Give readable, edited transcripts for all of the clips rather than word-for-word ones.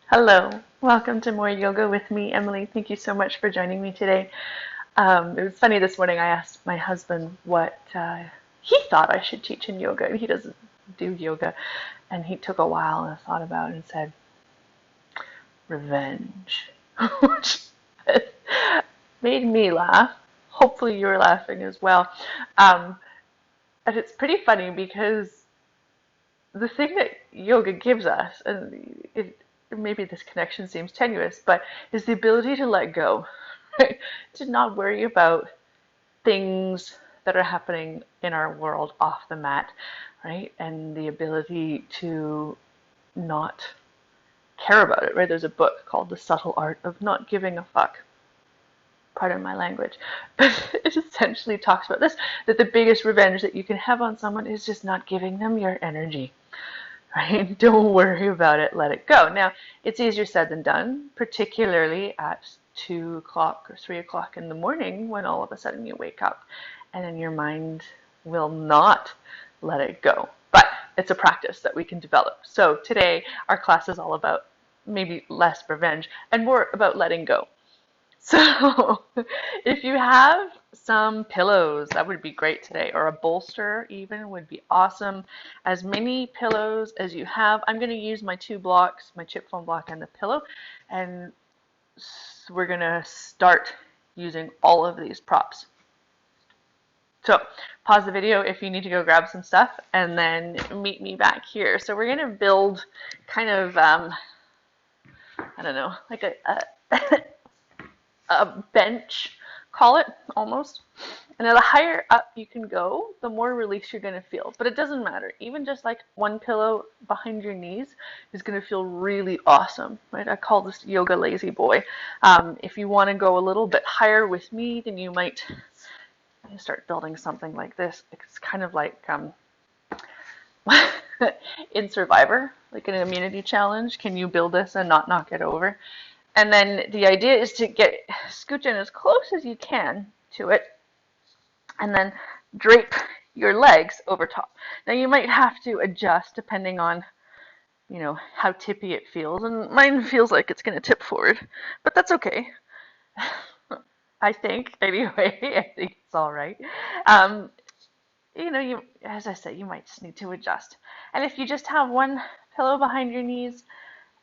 Hello, welcome to More Yoga with me, Emily. Thank you so much for joining me today. It was funny this morning. I asked my husband what he thought I should teach in yoga, and he doesn't do yoga. And he took a while and thought about it and said, "Revenge," which made me laugh. Hopefully, you're laughing as well. Um, and it's pretty funny because the thing that yoga gives us, and maybe this connection seems tenuous, but is the ability to let go, right? To not worry about things that are happening in our world off the mat, right? And the ability to not care about it, right? There's a book called The Subtle Art of Not Giving a Fuck. Pardon my language, but it essentially talks about this, that the biggest revenge that you can have on someone is just not giving them your energy, right? Don't worry about it, let it go. Now, it's easier said than done, particularly at 2 o'clock or 3 o'clock in the morning when all of a sudden you wake up and then your mind will not let it go. But it's a practice that we can develop. So today, our class is all about maybe less revenge and more about letting go. So if you have some pillows, that would be great today, or a bolster even would be awesome. As many pillows as you have. I'm going to use my two blocks, my chip foam block and the pillow, and we're going to start using all of these props. So pause the video if you need to go grab some stuff, and then meet me back here. So we're going to build kind of, I don't know, like a bench, call it, almost. And the higher up you can go, the more release you're going to feel. But it doesn't matter. Even just like one pillow behind your knees is going to feel really awesome, right? I call this yoga lazy boy. If you want to go a little bit higher with me, then you might start building something like this. It's kind of like in Survivor, like an immunity challenge. Can you build this and not knock it over? And then the idea is to scooch in as close as you can to it, and then drape your legs over top. Now you might have to adjust depending on, how tippy it feels. And mine feels like it's going to tip forward, but that's okay. I think, anyway, I think it's all right. Um, as I said, you might just need to adjust. And if you just have one pillow behind your knees,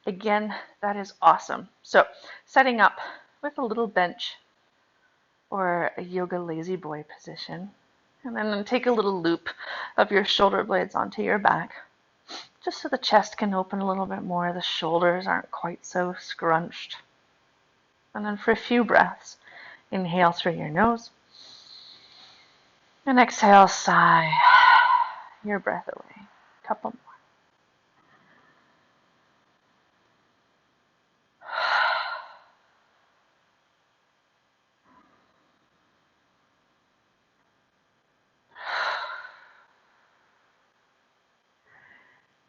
again, that is awesome. So setting up with a little bench or a yoga lazy boy position, and then take a little loop of your shoulder blades onto your back, just so the chest can open a little bit more, the shoulders aren't quite so scrunched. And then for a few breaths, inhale through your nose, and exhale, sigh your breath away. A couple more.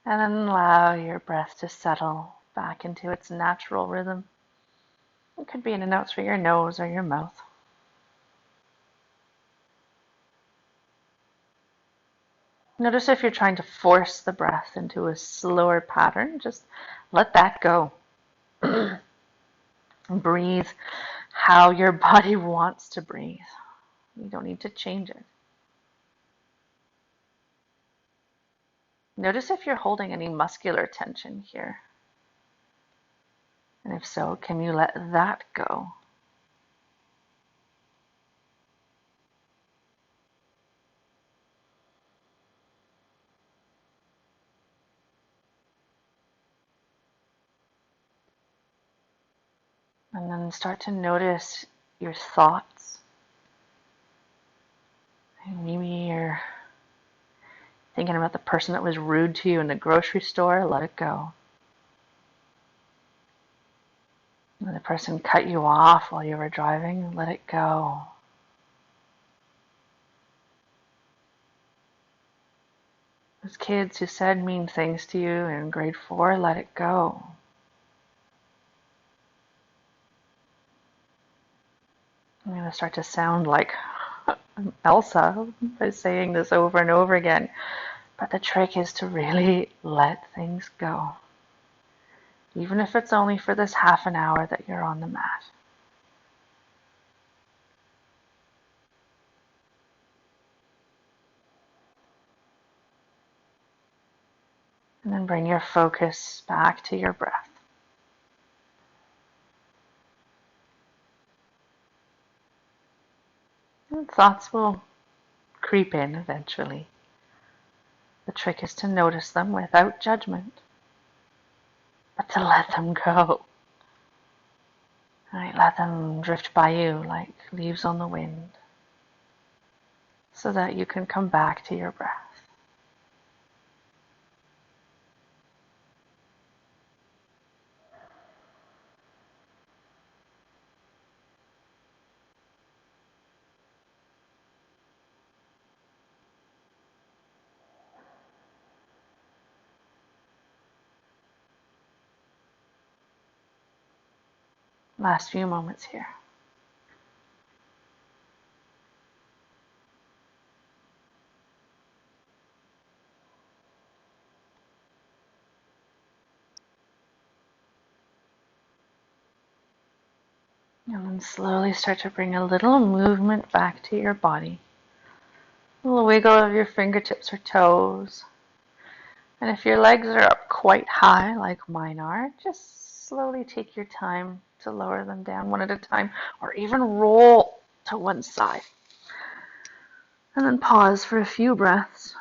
And then allow your breath to settle back into its natural rhythm. It could be in and out through your nose or your mouth. Notice if you're trying to force the breath into a slower pattern, just let that go. Breathe how your body wants to breathe. You don't need to change it. Notice if you're holding any muscular tension here. And if so, can you let that go? And then start to notice your thoughts. And maybe you're thinking about the person that was rude to you in the grocery store. Let it go. And the person cut you off while you were driving. Let it go. Those kids who said mean things to you in grade 4, let it go. I'm going to start to sound like Elsa by saying this over and over again. But the trick is to really let things go. even if it's only for this half an hour that you're on the mat. And then bring your focus back to your breath. And thoughts will creep in eventually. The trick is to notice them without judgment, but to let them go. Right? Let them drift by you like leaves on the wind, so that you can come back to your breath. Last few moments here. And then slowly start to bring a little movement back to your body. A little wiggle of your fingertips or toes. And if your legs are up quite high, like mine are, just slowly take your time to lower them down one at a time, or even roll to one side. And then pause for a few breaths.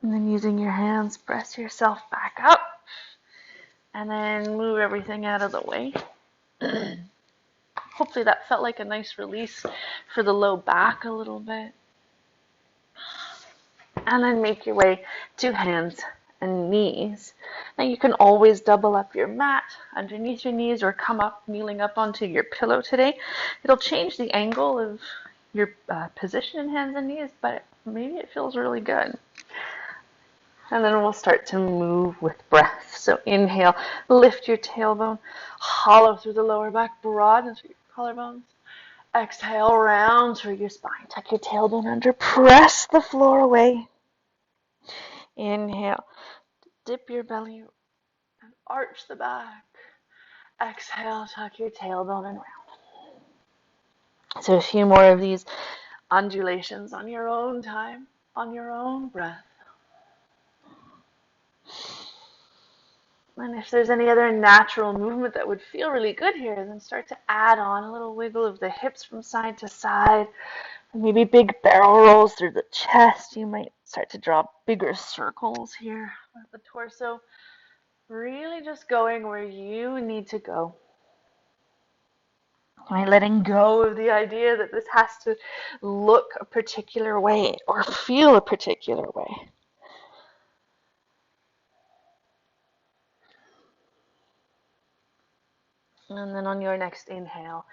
And then using your hands, press yourself back up. And then move everything out of the way. Hopefully that felt like a nice release for the low back a little bit. And then make your way to hands and knees. Now you can always double up your mat underneath your knees or come up, kneeling up onto your pillow today. It'll change the angle of your position in hands and knees, but maybe it feels really good. And then we'll start to move with breath. So inhale, lift your tailbone, hollow through the lower back, broaden through your collarbones. Exhale, round through your spine. Tuck your tailbone under, press the floor away. Inhale, dip your belly and arch the back. Exhale, tuck your tailbone and round. So a few more of these undulations on your own time, on your own breath. And if there's any other natural movement that would feel really good here, then start to add on a little wiggle of the hips from side to side. Maybe big barrel rolls through the chest. You might start to draw bigger circles here with the torso. Really just going where you need to go. Right? Letting go of the idea that this has to look a particular way or feel a particular way. And then on your next inhale,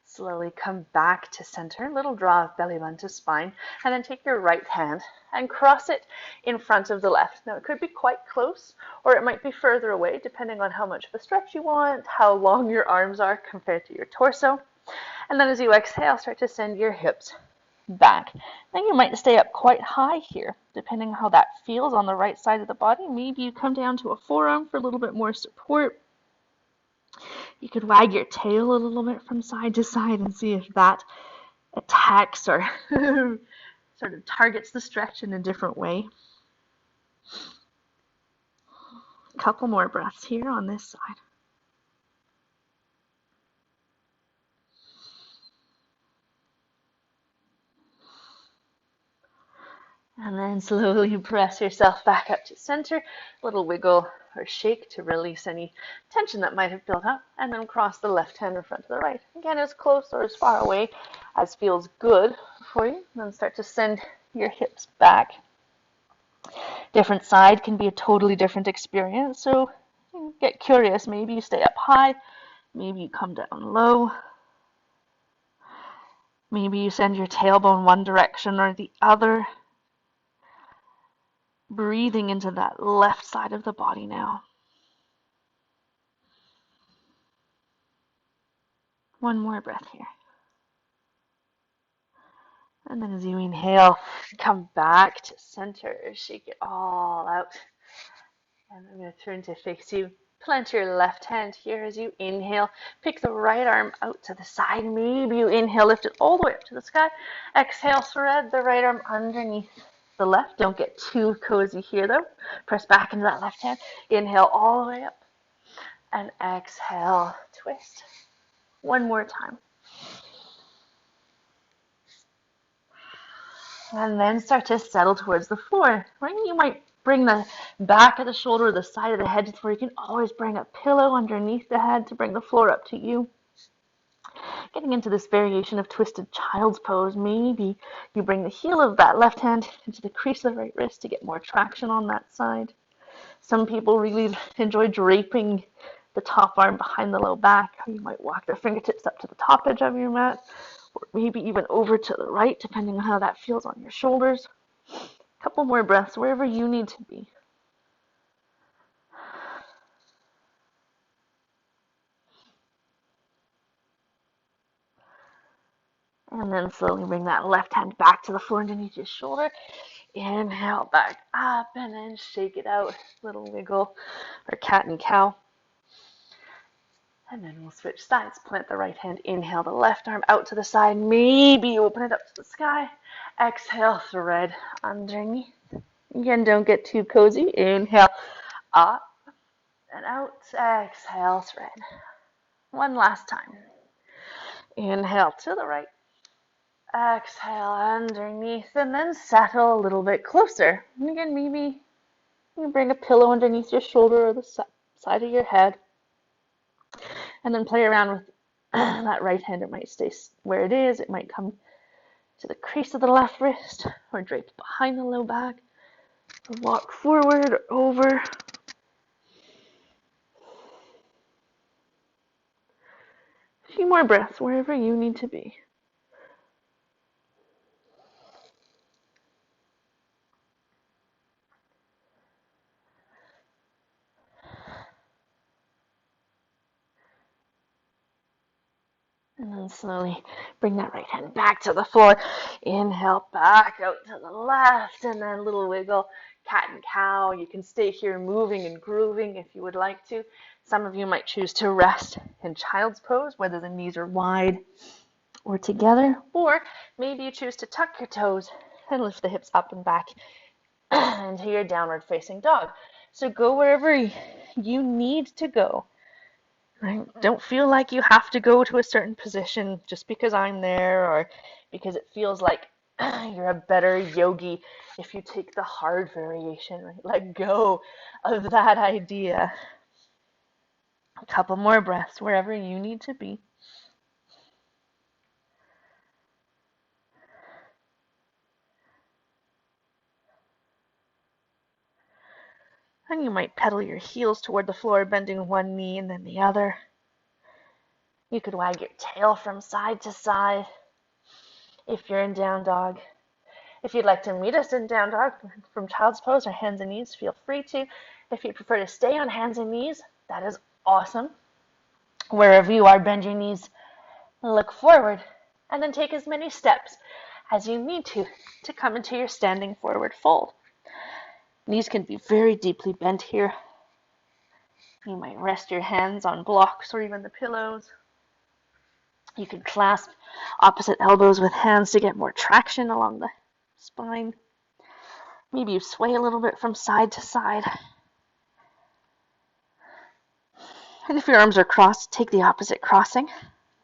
slowly come back to center, little draw of belly button to spine, and then take your right hand and cross it in front of the left. Now it could be quite close, or it might be further away, depending on how much of a stretch you want, how long your arms are compared to your torso. And then as you exhale, start to send your hips back. Then you might stay up quite high here, depending on how that feels on the right side of the body. Maybe you come down to a forearm for a little bit more support. You could wag your tail a little bit from side to side and see if that attacks or sort of targets the stretch in a different way. A couple more breaths here on this side. And then slowly press yourself back up to center. A little wiggle or shake to release any tension that might have built up. And then cross the left hand in front of the right. Again, as close or as far away as feels good for you. And then start to send your hips back. Different side can be a totally different experience. So get curious. Maybe you stay up high. Maybe you come down low. Maybe you send your tailbone one direction or the other. Breathing into that left side of the body now. One more breath here. And then as you inhale, come back to center. Shake it all out. And I'm going to turn to face you. Plant your left hand here as you inhale. Pick the right arm out to the side. Maybe you inhale, lift it all the way up to the sky. Exhale, thread the right arm underneath the left. Don't get too cozy here though. Press back into that left hand. Inhale all the way up. And exhale, twist. One more time. And then start to settle towards the floor. Right? You might bring the back of the shoulder, the side of the head to the floor. You can always bring a pillow underneath the head to bring the floor up to you. Getting into this variation of twisted child's pose, maybe you bring the heel of that left hand into the crease of the right wrist to get more traction on that side. Some people really enjoy draping the top arm behind the low back. You might walk their fingertips up to the top edge of your mat, or maybe even over to the right, depending on how that feels on your shoulders. A couple more breaths wherever you need to be. And then slowly bring that left hand back to the floor underneath your shoulder. Inhale back up and then shake it out. Little wiggle or cat and cow. And then we'll switch sides. Plant the right hand. Inhale the left arm out to the side. Maybe you open it up to the sky. Exhale, thread underneath. Again, don't get too cozy. Inhale up and out. Exhale, thread. One last time. Inhale to the right. Exhale underneath and then settle a little bit closer. And again, maybe you bring a pillow underneath your shoulder or the side of your head. And then play around with that right hand. It might stay where it is. It might come to the crease of the left wrist or draped behind the low back. Or walk forward or over. A few more breaths wherever you need to be. And then slowly bring that right hand back to the floor. Inhale back out to the left and then a little wiggle, cat and cow. You can stay here moving and grooving if you would like to. Some of you might choose to rest in child's pose, whether the knees are wide or together, or maybe you choose to tuck your toes and lift the hips up and back into your downward facing dog. So go wherever you need to go. Right? Don't feel like you have to go to a certain position just because I'm there or because it feels like you're a better yogi if you take the hard variation. Right? Let go of that idea. A couple more breaths wherever you need to be. And you might pedal your heels toward the floor, bending one knee and then the other. You could wag your tail from side to side if you're in down dog. If you'd like to meet us in down dog from child's pose or hands and knees, feel free to. If you prefer to stay on hands and knees, that is awesome. Wherever you are, bend your knees, look forward, and then take as many steps as you need to come into your standing forward fold. Knees can be very deeply bent here. You might rest your hands on blocks or even the pillows. You can clasp opposite elbows with hands to get more traction along the spine. Maybe you sway a little bit from side to side. And if your arms are crossed, take the opposite crossing.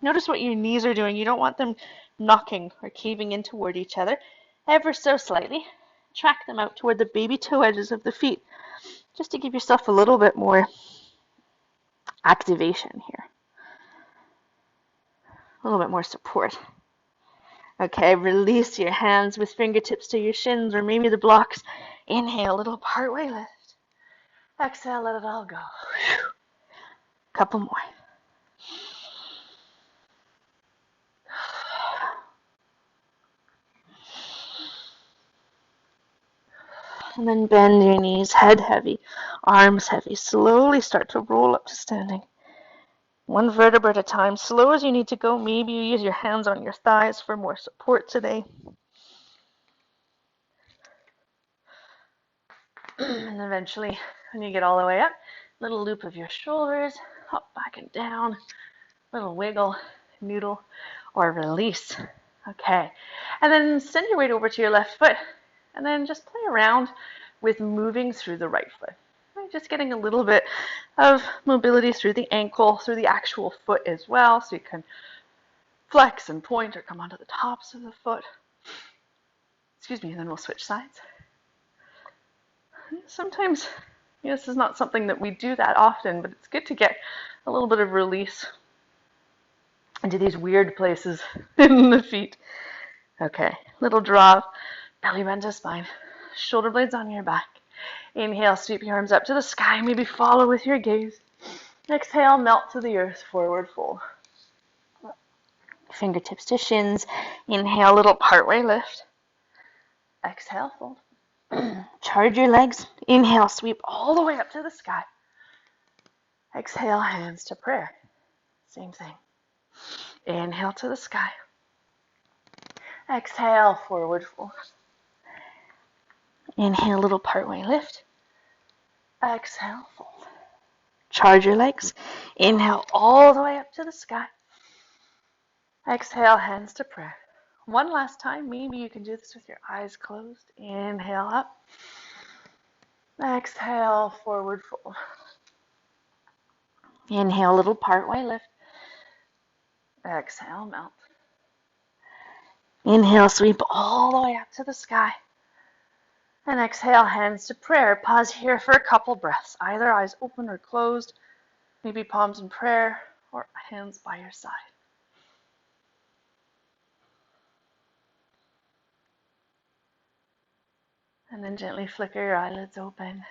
Notice what your knees are doing. You don't want them knocking or caving in toward each other. Ever so slightly. Track them out toward the baby toe edges of the feet, just to give yourself a little bit more activation here. A little bit more support. Okay, release your hands with fingertips to your shins or maybe the blocks. Inhale, little partway lift. Exhale, let it all go. Couple more. And then bend your knees, head heavy, arms heavy. Slowly start to roll up to standing. One vertebra at a time, slow as you need to go. Maybe you use your hands on your thighs for more support today. And eventually, when you get all the way up, little loop of your shoulders, hop back and down, little wiggle, noodle, or release. Okay, and then send your weight over to your left foot, and then just play around with moving through the right foot. Right, just getting a little bit of mobility through the ankle, through the actual foot as well, so you can flex and point or come onto the tops of the foot. Excuse me, and then we'll switch sides. Sometimes, this is not something that we do that often, but it's good to get a little bit of release into these weird places in the feet. Okay, little drop, belly bend to spine, shoulder blades on your back. Inhale, sweep your arms up to the sky, maybe follow with your gaze. Exhale, melt to the earth, forward fold. Fingertips to shins. Inhale, little partway lift. Exhale, fold. Charge your legs. Inhale, sweep all the way up to the sky. Exhale, hands to prayer. Same thing. Inhale to the sky. Exhale, forward fold. Inhale, little partway lift. Exhale, fold. Charge your legs. Inhale all the way up to the sky. Exhale, hands to prayer. One last time, maybe you can do this with your eyes closed. Inhale up. Exhale, forward fold. Inhale, little partway lift. Exhale, melt. Inhale, sweep all the way up to the sky. And exhale, hands to prayer. Pause here for a couple breaths. Either eyes open or closed. Maybe palms in prayer or hands by your side. And then gently flicker your eyelids open.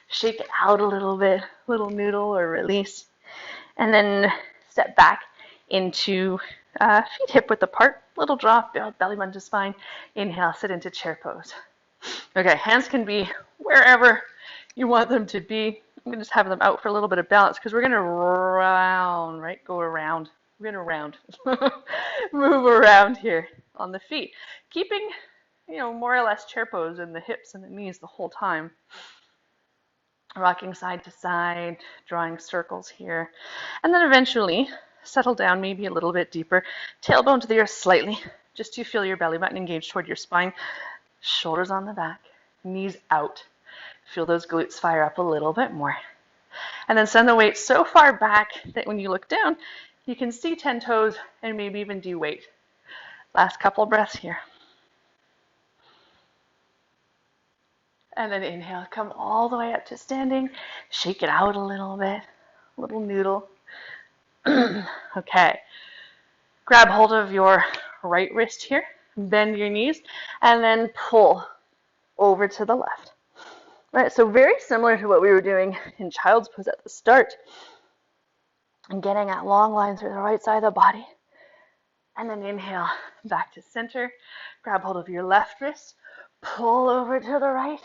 Shake it out a little bit, little noodle or release. And then step back into feet hip width apart, little drop, belly bend to spine. Inhale, sit into chair pose. Okay, hands can be wherever you want them to be. I'm going to just have them out for a little bit of balance because we're going to round, right? Go around. We're going to round. Move around here on the feet. Keeping, more or less chair pose in the hips and the knees the whole time. Rocking side to side, drawing circles here. And then eventually settle down maybe a little bit deeper. Tailbone to the earth slightly, just to feel your belly button engaged toward your spine. Shoulders on the back, knees out. Feel those glutes fire up a little bit more. And then send the weight so far back that when you look down, you can see 10 toes and maybe even do weight. Last couple breaths here. And then inhale, come all the way up to standing. Shake it out a little bit, little noodle. Okay. Grab hold of your right wrist here. Bend your knees and then pull over to the left. Right, so very similar to what we were doing in child's pose at the start. And getting that long line through the right side of the body. And then inhale back to center. Grab hold of your left wrist. Pull over to the right.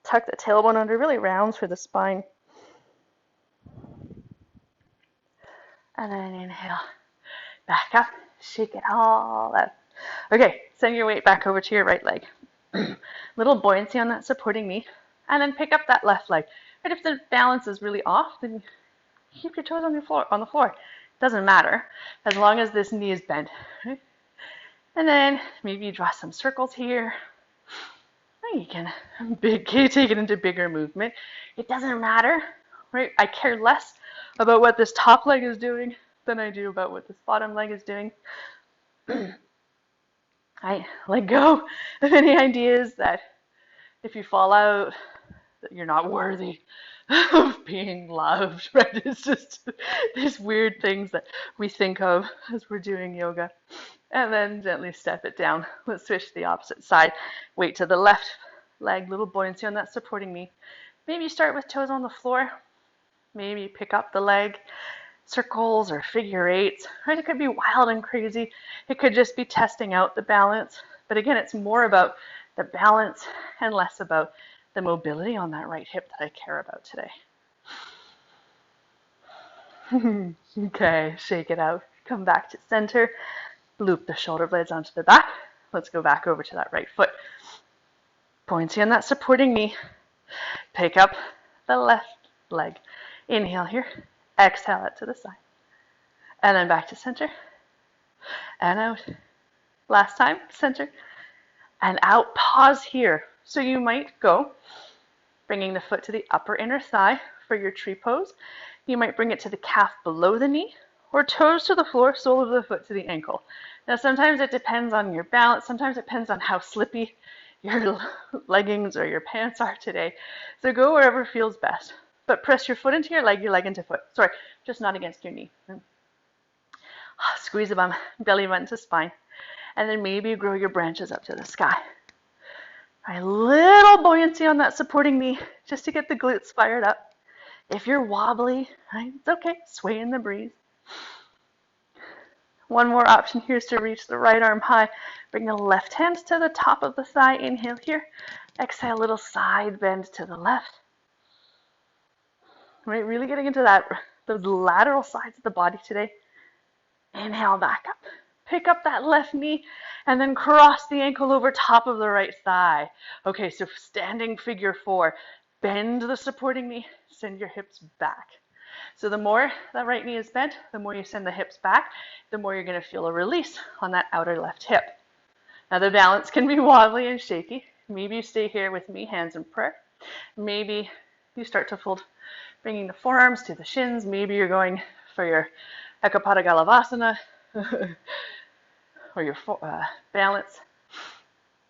Tuck the tailbone under, really round through the spine. And then inhale. Back up. Shake it all out. Okay, send your weight back over to your right leg. Little buoyancy on that supporting knee. And then pick up that left leg. Right, if the balance is really off, then keep your toes on the floor. Doesn't matter, as long as this knee is bent. Right? And then maybe you draw some circles here. You can take it into bigger movement. It doesn't matter, right? I care less about what this top leg is doing than I do about what this bottom leg is doing. I let go of any ideas that if you fall out, that you're not worthy of being loved, right? It's just these weird things that we think of as we're doing yoga. And then gently step it down. Let's switch to the opposite side. Weight to the left leg, little buoyancy on that supporting knee. Maybe start with toes on the floor. Maybe pick up the leg, circles or figure eights. Right? It could be wild and crazy. It could just be testing out the balance. But again, it's more about the balance and less about the mobility on that right hip that I care about today. Okay, shake it out. Come back to center. Loop the shoulder blades onto the back. Let's go back over to that right foot. Buoyancy on that supporting knee. Pick up the left leg. Inhale here. Exhale out to the side. And then back to center. And out. Last time, center. And out. Pause here. So you might go bringing the foot to the upper inner thigh for your tree pose. You might bring it to the calf below the knee, or toes to the floor, sole of the foot to the ankle. Now sometimes it depends on your balance, sometimes it depends on how slippy your leggings or your pants are today. So go wherever feels best. But press your foot into your leg into foot. Sorry, just not against your knee. Squeeze the bum, belly button to spine. And then maybe grow your branches up to the sky. A little buoyancy on that supporting knee just to get the glutes fired up. If you're wobbly, it's okay, sway in the breeze. One more option here is to reach the right arm high. Bring the left hand to the top of the thigh. Inhale here. Exhale, a little side bend to the left. Right, really getting into those lateral sides of the body today. Inhale, back up. Pick up that left knee and then cross the ankle over top of the right thigh. Okay, so standing figure 4. Bend the supporting knee, send your hips back. So the more that right knee is bent, the more you send the hips back, the more you're going to feel a release on that outer left hip. Now the balance can be wobbly and shaky. Maybe you stay here with me, hands in prayer. Maybe you start to fold, bringing the forearms to the shins. Maybe you're going for your Ekapada Galavasana or your balance.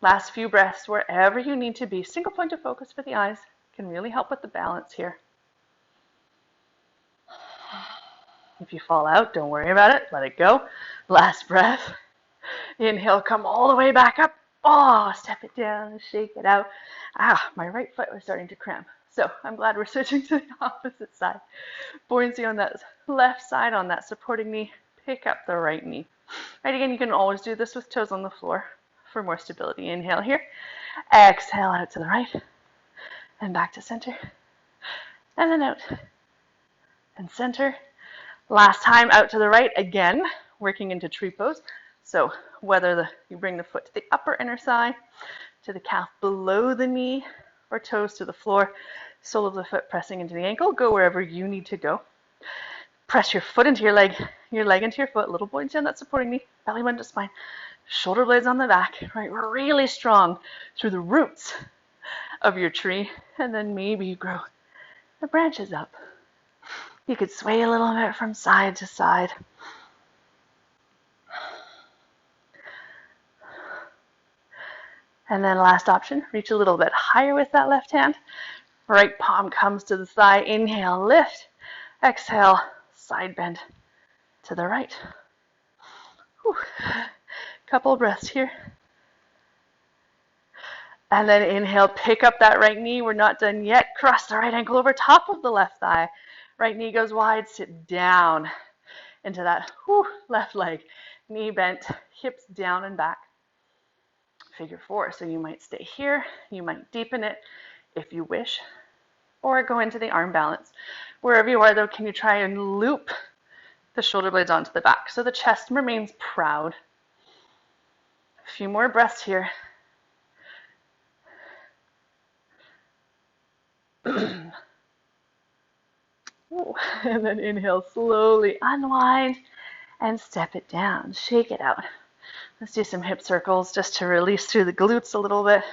Last few breaths wherever you need to be. Single point of focus for the eyes can really help with the balance here. If you fall out, don't worry about it. Let it go. Last breath. Inhale, come all the way back up. Oh, step it down, shake it out. My right foot was starting to cramp. So I'm glad we're switching to the opposite side. Buoyancy on that left side, on that supporting knee. Pick up the right knee. Right, again, you can always do this with toes on the floor for more stability. Inhale here. Exhale out to the right. And back to center. And then out. And center. Last time out to the right, again, working into tree pose. So whether you bring the foot to the upper inner thigh, to the calf below the knee, or toes to the floor, sole of the foot pressing into the ankle, go wherever you need to go. Press your foot into your leg into your foot, little buoyancy on that supporting knee, belly button to spine, shoulder blades on the back, right? We're really strong through the roots of your tree, and then maybe you grow the branches up. You could sway a little bit from side to side. And then last option, reach a little bit higher with that left hand. Right palm comes to the thigh. Inhale, lift. Exhale, side bend to the right. Whew. Couple breaths here. And then inhale, pick up that right knee. We're not done yet. Cross the right ankle over top of the left thigh. Right knee goes wide, sit down into that left leg. Knee bent, hips down and back. Figure 4. So you might stay here. You might deepen it if you wish. Or go into the arm balance. Wherever you are though, can you try and loop the shoulder blades onto the back so the chest remains proud. A few more breaths here. And then inhale, slowly unwind and step it down. Shake it out. Let's do some hip circles just to release through the glutes a little bit.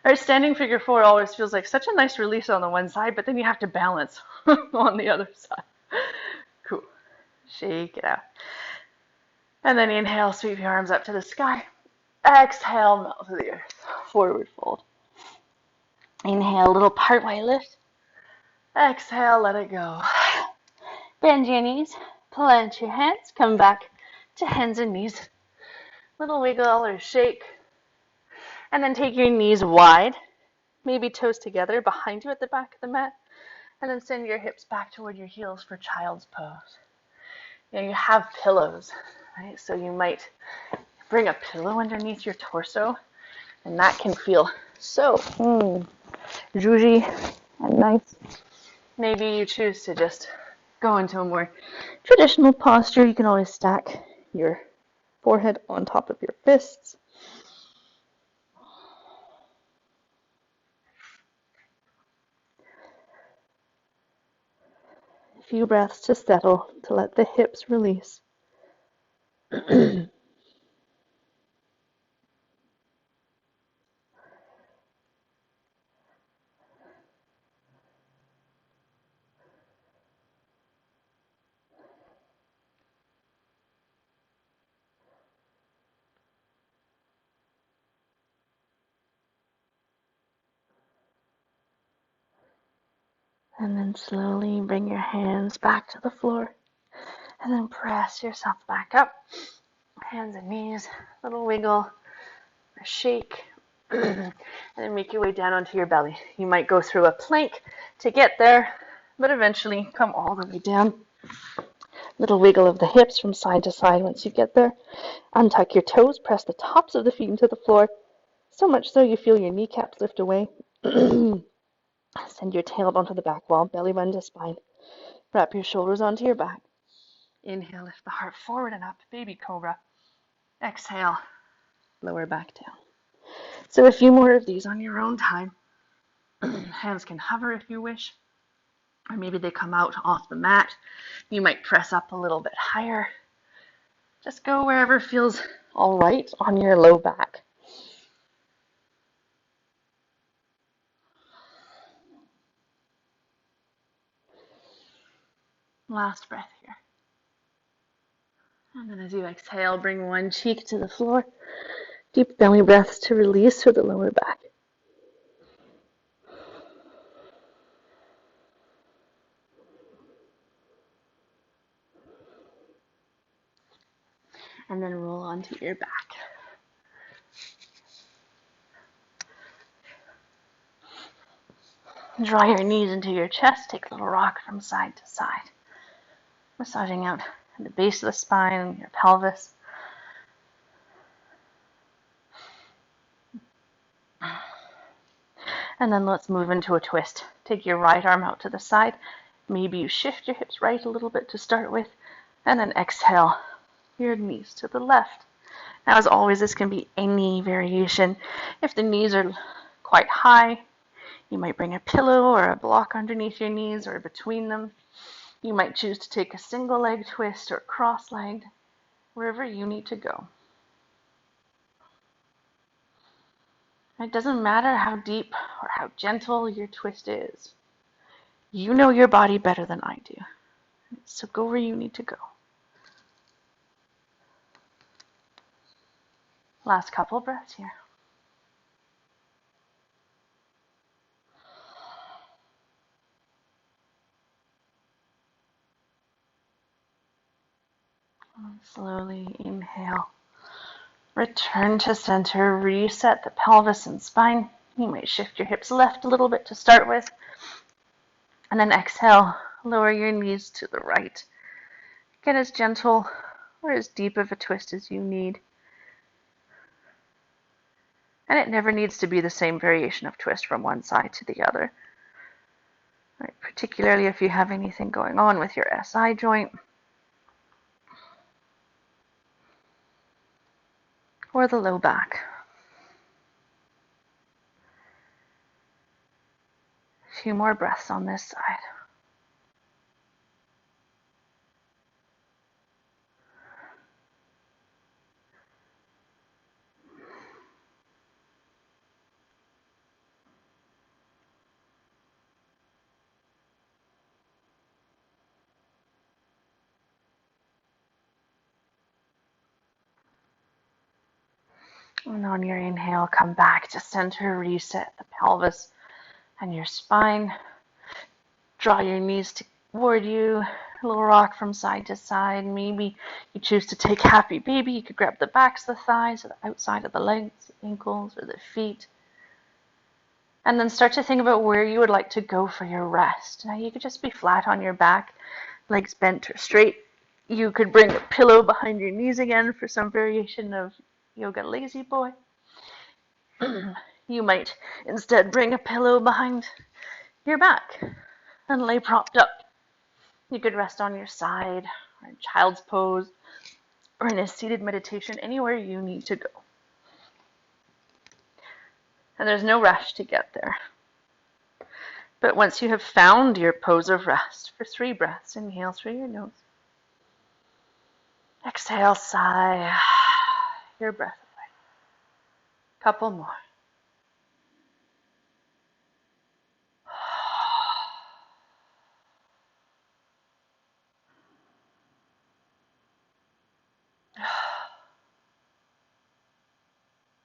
All right, standing figure 4 always feels like such a nice release on the one side, but then you have to balance on the other side. Cool. Shake it out. And then inhale, sweep your arms up to the sky. Exhale, melt to the earth. Forward fold. Inhale, little partway lift. Exhale, let it go. Bend your knees, plant your hands, come back to hands and knees. Little wiggle or shake. And then take your knees wide, maybe toes together behind you at the back of the mat. And then send your hips back toward your heels for child's pose. You have pillows, right? So you might bring a pillow underneath your torso, and that can feel so zhuzhy and nice. Maybe you choose to just go into a more traditional posture. You can always stack your forehead on top of your fists. few breaths to settle, to let the hips release. And then slowly bring your hands back to the floor. And then press yourself back up. Hands and knees, little wiggle, or shake. And then make your way down onto your belly. You might go through a plank to get there, but eventually come all the way down. Little wiggle of the hips from side to side once you get there. Untuck your toes, press the tops of the feet into the floor, so much so you feel your kneecaps lift away. Send your tailbone to the back wall, belly button to spine. Wrap your shoulders onto your back. Inhale, lift the heart forward and up, baby cobra. Exhale, lower back down. So a few more of these on your own time. Hands can hover if you wish, or maybe they come out off the mat. You might press up a little bit higher. Just go wherever feels all right on your low back. Last breath here. And then as you exhale, bring one cheek to the floor. Deep belly breaths to release through the lower back. And then roll onto your back. Draw your knees into your chest. Take a little rock from side to side. Massaging out at the base of the spine, your pelvis. And then let's move into a twist. Take your right arm out to the side. Maybe you shift your hips right a little bit to start with. And then exhale your knees to the left. Now, as always, this can be any variation. If the knees are quite high, you might bring a pillow or a block underneath your knees or between them. You might choose to take a single leg twist or cross-legged, wherever you need to go. It doesn't matter how deep or how gentle your twist is. You know your body better than I do. So go where you need to go. Last couple of breaths here. And slowly inhale. Return to center. Reset the pelvis and spine. You might shift your hips left a little bit to start with. And then exhale. Lower your knees to the right. Get as gentle or as deep of a twist as you need. And it never needs to be the same variation of twist from one side to the other. Right, particularly if you have anything going on with your SI joint or the low back. A few more breaths on this side. And on your inhale, come back to center, reset the pelvis and your spine. Draw your knees toward you, a little rock from side to side. Maybe you choose to take happy baby. You could grab the backs of the thighs or the outside of the legs, the ankles, or the feet. And then start to think about where you would like to go for your rest. Now you could just be flat on your back, legs bent or straight. You could bring a pillow behind your knees again for some variation of yoga lazy boy. You might instead bring a pillow behind your back and lay propped up. You could rest on your side or in child's pose or in a seated meditation, anywhere you need to go. And there's no rush to get there. But once you have found your pose of rest for 3 breaths, inhale through your nose. Exhale, sigh your breath away. Couple more.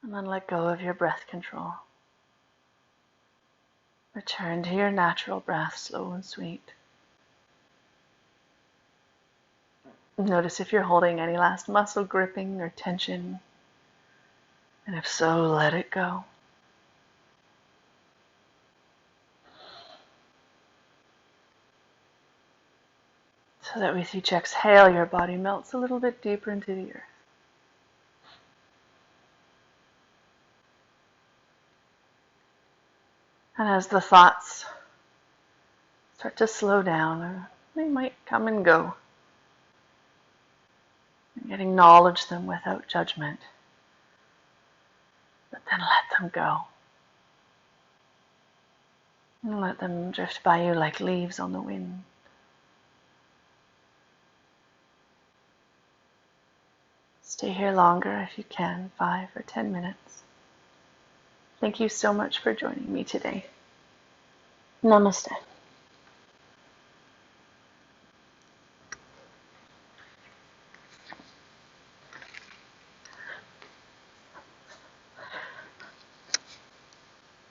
And then let go of your breath control. Return to your natural breath, slow and sweet. Notice if you're holding any last muscle gripping or tension. And if so, let it go. So that with each exhale, your body melts a little bit deeper into the earth. And as the thoughts start to slow down, or they might come and go, and yet acknowledge them without judgment, but then let them go. And let them drift by you like leaves on the wind. Stay here longer if you can, 5 or 10 minutes. Thank you so much for joining me today. Namaste.